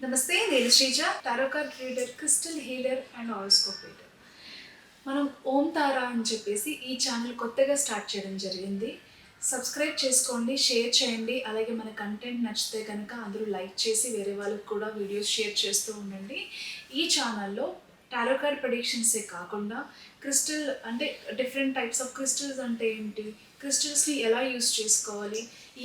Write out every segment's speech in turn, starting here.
నమస్తే, నేను Sreeja, tarot card reader, crystal healer and horoscope reader. మనం ఓం తారా అని చెప్పేసి ఈ ఛానల్ కొత్తగా స్టార్ట్ చేయడం జరిగింది. సబ్స్క్రైబ్ చేసుకోండి, షేర్ చేయండి. అలాగే మన కంటెంట్ నచ్చితే కనుక అందరూ లైక్ చేసి వేరే వాళ్ళకి కూడా వీడియోస్ షేర్ చేస్తూ ఉండండి. ఈ ఛానల్లో టారో కార్డ్ ప్రెడిక్షన్సే కాకుండా క్రిస్టల్ అంటే డిఫరెంట్ టైప్స్ ఆఫ్ క్రిస్టల్స్ అంటే ఏంటి, క్రిస్టల్స్ని ఎలా యూస్ చేసుకోవాలి,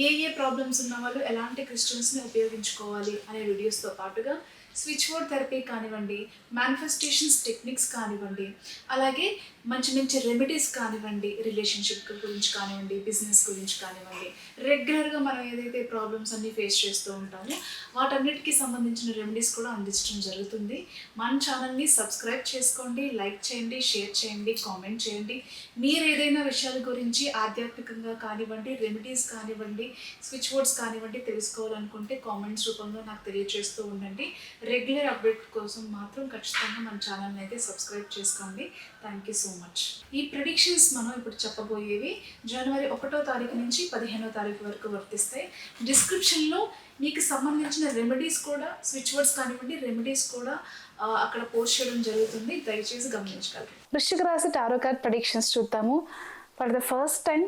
ఏ ప్రాబ్లమ్స్ ఉన్న వాళ్ళు ఎలాంటి క్రిస్టల్స్ని ఉపయోగించుకోవాలి అనే వీడియోస్తో పాటుగా స్విచ్ బోర్డ్ థెరపీ కానివ్వండి, మేనిఫెస్టేషన్స్ టెక్నిక్స్ కానివ్వండి, అలాగే మంచి మంచి రెమెడీస్ కానివ్వండి, రిలేషన్షిప్ గురించి కానివ్వండి, బిజినెస్ గురించి కానివ్వండి, రెగ్యులర్గా మనం ఏదైతే ప్రాబ్లమ్స్ అన్నీ ఫేస్ చేస్తూ ఉంటామో వాటన్నిటికీ సంబంధించిన రెమెడీస్ కూడా అందించడం జరుగుతుంది. మన ఛానల్ని సబ్స్క్రైబ్ చేసుకోండి, లైక్ చేయండి, షేర్ చేయండి, కామెంట్ చేయండి. మీరు ఏదైనా విషయాల గురించి ఆధ్యాత్మికంగా కానివ్వండి, రెమెడీస్ కానివ్వండి, స్విచ్ బోర్డ్స్ కానివ్వండి తెలుసుకోవాలనుకుంటే కామెంట్స్ రూపంలో నాకు తెలియజేస్తూ ఉండండి. రెగ్యులర్ అప్డేట్ కోసం మాత్రం ఖచ్చితంగా మన ఛానల్ని అయితే సబ్స్క్రైబ్ చేసుకోండి. Thank you so much. ఈ ప్రిడిక్షన్స్ మనం ఇప్పుడు చెప్పబోయేవి జనవరి 1వ తారీఖు నుంచి 15వ తారీఖు వరకు వర్తిస్తాయి. డిస్క్రిప్షన్లో మీకు సంబంధించిన రెమెడీస్ కూడా, స్విచ్ బోర్డ్స్ కానివ్వండి, రెమెడీస్ కూడా అక్కడ పోస్ట్ చేయడం జరుగుతుంది. దయచేసి గమనించగలరు. వృశ్చిక రాశి టారో కార్డ్ ప్రెడిక్షన్స్ చూద్దాము. ఫర్ ద ఫస్ట్ టైం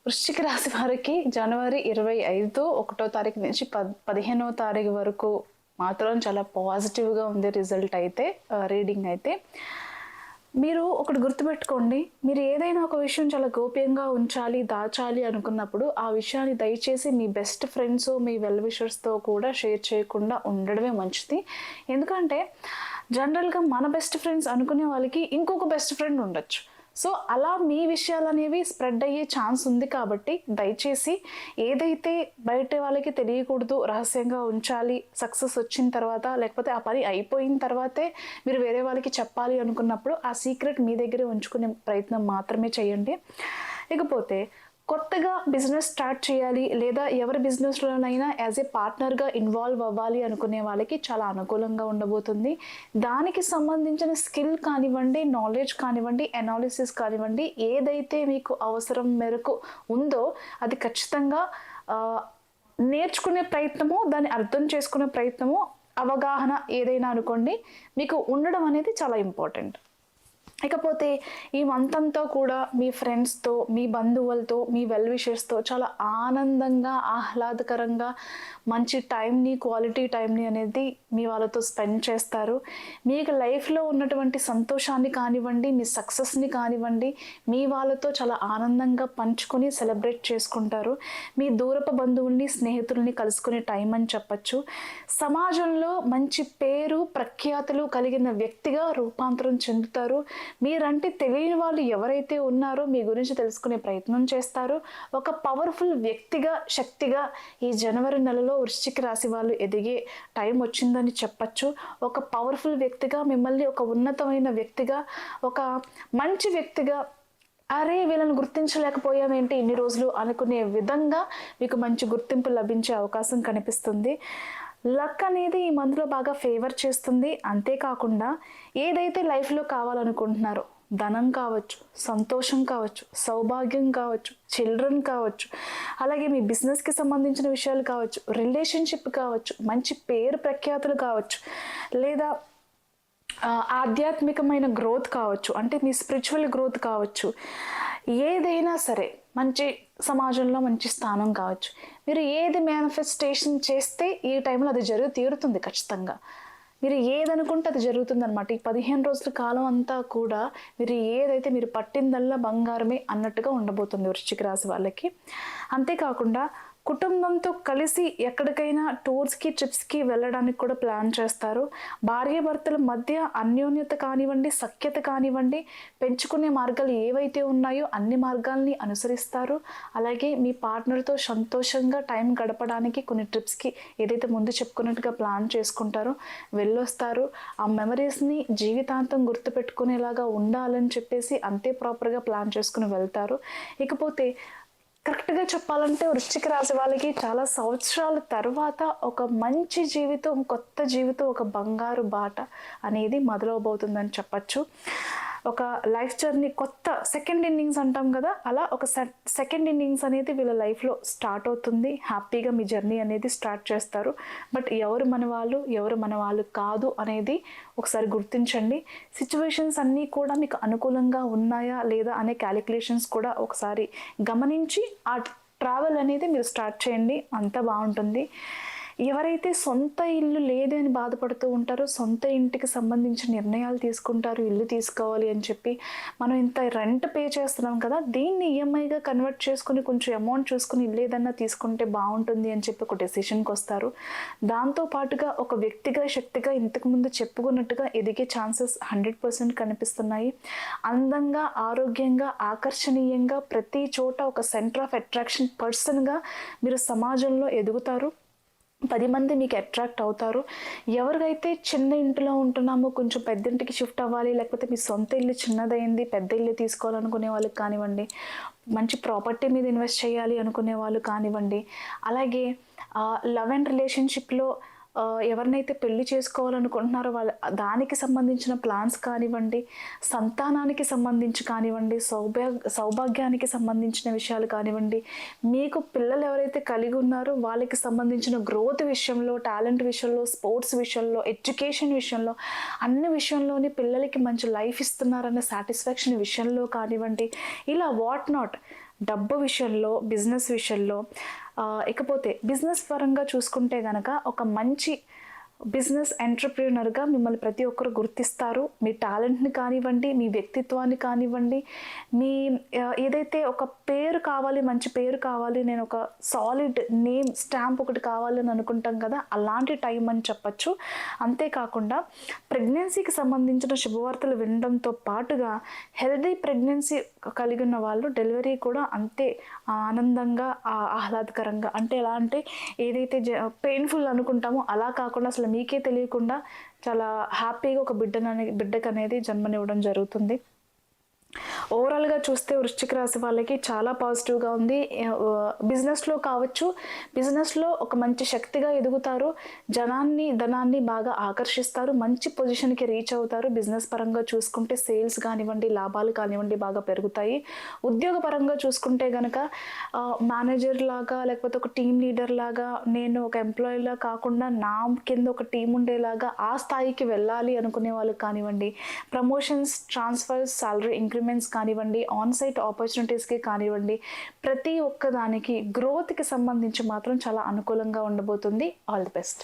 వృశ్చిక రాశి వారికి జనవరి 25 1వ తారీఖు నుంచి 15వ తారీఖు వరకు మాత్రం చాలా పాజిటివ్గా ఉంది రిజల్ట్ అయితే, రీడింగ్ అయితే. మీరు ఒకటి గుర్తుపెట్టుకోండి, మీరు ఏదైనా ఒక విషయం చాలా గోప్యంగా ఉంచాలి, దాచాలి అనుకున్నప్పుడు ఆ విషయాన్ని దయచేసి మీ బెస్ట్ ఫ్రెండ్స్, మీ వెల్ విషర్స్తో కూడా షేర్ చేయకుండా ఉండడమే మంచిది. ఎందుకంటే జనరల్గా మన బెస్ట్ ఫ్రెండ్స్ అనుకునే వాళ్ళకి ఇంకొక బెస్ట్ ఫ్రెండ్ ఉండొచ్చు. సో అలా మీ విషయాలు అనేవి స్ప్రెడ్ అయ్యే ఛాన్స్ ఉంది. కాబట్టి దయచేసి ఏదైతే బయట వాళ్ళకి తెలియకూడదు, రహస్యంగా ఉంచాలి, సక్సెస్ వచ్చిన తర్వాత లేకపోతే ఆ పని అయిపోయిన తర్వాతే మీరు వేరే వాళ్ళకి చెప్పాలి అనుకున్నప్పుడు ఆ సీక్రెట్ మీ దగ్గరే ఉంచుకునే ప్రయత్నం మాత్రమే చేయండి. ఇకపోతే కొత్తగా బిజినెస్ స్టార్ట్ చేయాలి లేదా ఎవరి బిజినెస్లోనైనా యాజ్ ఏ పార్ట్నర్గా ఇన్వాల్వ్ అవ్వాలి అనుకునే వాళ్ళకి చాలా అనుకూలంగా ఉండబోతుంది. దానికి సంబంధించిన స్కిల్ కానివ్వండి, నాలెడ్జ్ కానివ్వండి, అనాలిసిస్ కానివ్వండి, ఏదైతే మీకు అవసరం మేరకు ఉందో అది ఖచ్చితంగా నేర్చుకునే ప్రయత్నము, దాన్ని అర్థం చేసుకునే ప్రయత్నము, అవగాహన ఏదైనా అనుకోండి మీకు ఉండడం అనేది చాలా ఇంపార్టెంట్. ఇకపోతే ఈ మంత్ అంతా కూడా మీ ఫ్రెండ్స్తో, మీ బంధువులతో, మీ వెల్ విషర్స్తో చాలా ఆనందంగా, ఆహ్లాదకరంగా మంచి టైంని, క్వాలిటీ టైంని అనేది మీ వాళ్ళతో స్పెండ్ చేస్తారు. మీకు లైఫ్లో ఉన్నటువంటి సంతోషాన్ని కానివ్వండి, మీ సక్సెస్ని కానివ్వండి, మీ వాళ్ళతో చాలా ఆనందంగా పంచుకొని సెలబ్రేట్ చేసుకుంటారు. మీ దూరపు బంధువుల్ని, స్నేహితుల్ని కలుసుకునే టైం అని చెప్పచ్చు. సమాజంలో మంచి పేరు, ప్రఖ్యాతులు కలిగిన వ్యక్తిగా రూపాంతరం చెందుతారు. మీరంటే తెలియని వాళ్ళు ఎవరైతే ఉన్నారో మీ గురించి తెలుసుకునే ప్రయత్నం చేస్తారు. ఒక పవర్ఫుల్ వ్యక్తిగా, శక్తిగా ఈ జనవరి నెలలో వృశ్చిక రాశి వాళ్ళు ఎదిగే టైం వచ్చిందని చెప్పచ్చు. ఒక పవర్ఫుల్ వ్యక్తిగా, మిమ్మల్ని ఒక ఉన్నతమైన వ్యక్తిగా, ఒక మంచి వ్యక్తిగా, అరే వీళ్ళని గుర్తించలేకపోయామేంటి ఇన్ని రోజులు అనుకునే విధంగా మీకు మంచి గుర్తింపు లభించే అవకాశం కనిపిస్తుంది. లక్ అనేది ఈ మంత్లో బాగా ఫేవర్ చేస్తుంది. అంతేకాకుండా ఏదైతే లైఫ్లో కావాలనుకుంటున్నారో, ధనం కావచ్చు, సంతోషం కావచ్చు, సౌభాగ్యం కావచ్చు, చిల్డ్రన్ కావచ్చు, అలాగే మీ బిజినెస్కి సంబంధించిన విషయాలు కావచ్చు, రిలేషన్షిప్ కావచ్చు, మంచి పేరు ప్రఖ్యాతులు కావచ్చు, లేదా ఆధ్యాత్మికమైన గ్రోత్ కావచ్చు, అంటే మీ స్పిరిచువల్ గ్రోత్ కావచ్చు, ఏదైనా సరే మంచి సమాజంలో మంచి స్థానం కావచ్చు. మీరు ఏది మేనిఫెస్టేషన్ చేస్తే ఈ టైంలో అది తీరుతుంది ఖచ్చితంగా. మీరు ఏదనుకుంటే అది జరుగుతుంది అనమాట. ఈ 15 రోజుల కాలం అంతా కూడా మీరు ఏదైతే మీరు పట్టిందల్లా బంగారమే అన్నట్టుగా ఉండబోతుంది వృశ్చిక రాశి వాళ్ళకి. అంతేకాకుండా కుటుంబంతో కలిసి ఎక్కడికైనా టూర్స్కి, ట్రిప్స్కి వెళ్ళడానికి కూడా ప్లాన్ చేస్తారు. భార్యాభర్తల మధ్య అన్యోన్యత కానివ్వండి, సఖ్యత కానివ్వండి, పెంచుకునే మార్గాలు ఏవైతే ఉన్నాయో అన్ని మార్గాల్ని అనుసరిస్తారు. అలాగే మీ పార్ట్నర్తో సంతోషంగా టైం గడపడానికి కొన్ని ట్రిప్స్కి ఏదైతే ముందు చెప్పుకున్నట్టుగా ప్లాన్ చేసుకుంటారో వెళ్ళొస్తారు. ఆ మెమరీస్ని జీవితాంతం గుర్తుపెట్టుకునేలాగా ఉండాలని చెప్పేసి అంతే ప్రాపర్గా ప్లాన్ చేసుకుని వెళ్తారు. ఇకపోతే కరెక్ట్గా చెప్పాలంటే వృశ్చిక రాశి వాళ్ళకి చాలా సంవత్సరాల తర్వాత ఒక మంచి జీవితం, కొత్త జీవితం, ఒక బంగారు బాట అనేది మొదలవబోతుందని చెప్పచ్చు. ఒక లైఫ్ జర్నీ కొత్త సెకండ్ ఇన్నింగ్స్ అంటాం కదా, అలా ఒక సెకండ్ ఇన్నింగ్స్ అనేది వీళ్ళ లైఫ్లో స్టార్ట్ అవుతుంది. హ్యాపీగా మీ జర్నీ అనేది స్టార్ట్ చేస్తారు. బట్ ఎవరు మన వాళ్ళు కాదు అనేది ఒకసారి గుర్తించండి. సిచ్యువేషన్స్ అన్నీ కూడా మీకు అనుకూలంగా ఉన్నాయా లేదా అనే క్యాలిక్యులేషన్స్ కూడా ఒకసారి గమనించి ఆ ట్రావెల్ అనేది మీరు స్టార్ట్ చేయండి, అంతా బాగుంటుంది. ఎవరైతే సొంత ఇల్లు లేదు అని బాధపడుతూ ఉంటారో, సొంత ఇంటికి సంబంధించిన నిర్ణయాలు తీసుకుంటారు, ఇల్లు తీసుకోవాలి అని చెప్పి, మనం ఇంత రెంట్ పే చేస్తున్నాం కదా, దీన్ని ఈఎంఐగా కన్వర్ట్ చేసుకుని కొంచెం అమౌంట్ చూసుకుని ఇల్లు ఏదన్నా తీసుకుంటే బాగుంటుంది అని చెప్పి ఒక డెసిషన్కి వస్తారు. దాంతోపాటుగా ఒక వ్యక్తిగా శక్తిగా ఇంతకుముందు చెప్పుకున్నట్టుగా ఎదిగే ఛాన్సెస్ 100% కనిపిస్తున్నాయి. అందంగా, ఆరోగ్యంగా, ఆకర్షణీయంగా ప్రతి చోట ఒక సెంటర్ ఆఫ్ అట్రాక్షన్ పర్సన్గా మీరు సమాజంలో ఎదుగుతారు. 10 మంది మీకు అట్రాక్ట్ అవుతారు. ఎవరికైతే చిన్న ఇంటిలో ఉంటున్నామో కొంచెం పెద్ద ఇంటికి షిఫ్ట్ అవ్వాలి, లేకపోతే మీ సొంత ఇల్లు చిన్నదైంది పెద్ద ఇల్లు తీసుకోవాలనుకునే వాళ్ళకి కానివ్వండి, మంచి ప్రాపర్టీ మీద ఇన్వెస్ట్ చేయాలి అనుకునే వాళ్ళు కానివ్వండి, అలాగే లవ్ అండ్ రిలేషన్షిప్లో ఎవరినైతే పెళ్లి చేసుకోవాలనుకుంటున్నారో వాళ్ళ దానికి సంబంధించిన ప్లాన్స్ కానివ్వండి, సంతానానికి సంబంధించి కానివ్వండి, సౌభాగ్యానికి సంబంధించిన విషయాలు కానివ్వండి, మీకు పిల్లలు ఎవరైతే కలిగి ఉన్నారో వాళ్ళకి సంబంధించిన గ్రోత్ విషయంలో, టాలెంట్ విషయంలో, స్పోర్ట్స్ విషయంలో, ఎడ్యుకేషన్ విషయంలో, అన్ని విషయంలోని పిల్లలకి మంచి లైఫ్ ఇస్తున్నారన్న సాటిస్ఫాక్షన్ విషయంలో కానివ్వండి, ఇలా వాట్ నాట్ డబ్బు విషయంలో, బిజినెస్ విషయంలో, ఇకపోతే బిజినెస్ పరంగా చూసుకుంటే కనుక ఒక మంచి బిజినెస్ ఎంటర్‌ప్రెన్యూర్‌గా మిమ్మల్ని ప్రతి ఒక్కరు గుర్తిస్తారు. మీ టాలెంట్‌ని కానివ్వండి, మీ వ్యక్తిత్వాన్ని కానివ్వండి, మీ ఏదైతే ఒక పేరు కావాలి, మంచి పేరు కావాలి, నేను ఒక సాలిడ్ నేమ్ స్టాంప్ ఒకటి కావాలని అనుకుంటాం కదా, అలాంటి టైం అని చెప్పచ్చు. అంతేకాకుండా ప్రెగ్నెన్సీకి సంబంధించిన శుభవార్తలు వినడంతో పాటుగా హెల్దీ ప్రెగ్నెన్సీ కలిగి ఉన్న వాళ్ళు డెలివరీ కూడా అంతే ఆనందంగా, ఆహ్లాదకరంగా, అంటే ఎలా అంటే ఏదైతే పెయిన్ఫుల్ అనుకుంటామో అలా కాకుండా అసలు మీకే తెలియకుండా చాలా హ్యాపీగా ఒక బిడ్డకు అనేది జన్మనివ్వడం జరుగుతుంది. ఓవరాల్గా చూస్తే వృశ్చిక రాశి వాళ్ళకి చాలా పాజిటివ్గా ఉంది. బిజినెస్లో కావచ్చు, బిజినెస్లో ఒక మంచి శక్తిగా ఎదుగుతారు, ధనాన్ని బాగా ఆకర్షిస్తారు, మంచి పొజిషన్కి రీచ్ అవుతారు. బిజినెస్ పరంగా చూసుకుంటే సేల్స్ కానివ్వండి, లాభాలు కానివ్వండి బాగా పెరుగుతాయి. ఉద్యోగ పరంగా చూసుకుంటే కనుక మేనేజర్ లాగా, లేకపోతే ఒక టీమ్ లీడర్ లాగా, నేను ఒక ఎంప్లాయీలా కాకుండా నా కింద ఒక టీం ఉండేలాగా ఆ స్థాయికి వెళ్ళాలి అనుకునే వాళ్ళు కానివ్వండి, ప్రమోషన్స్, ట్రాన్స్ఫర్స్, సాలరీ ఇంక్రిమెంట్స్ కానివ్వండి, ఆన్ సైట్ ఆపర్చునిటీస్కి కానివ్వండి, ప్రతి ఒక్క దానికి గ్రోత్కి సంబంధించి మాత్రం చాలా అనుకూలంగా ఉండబోతుంది. All the best.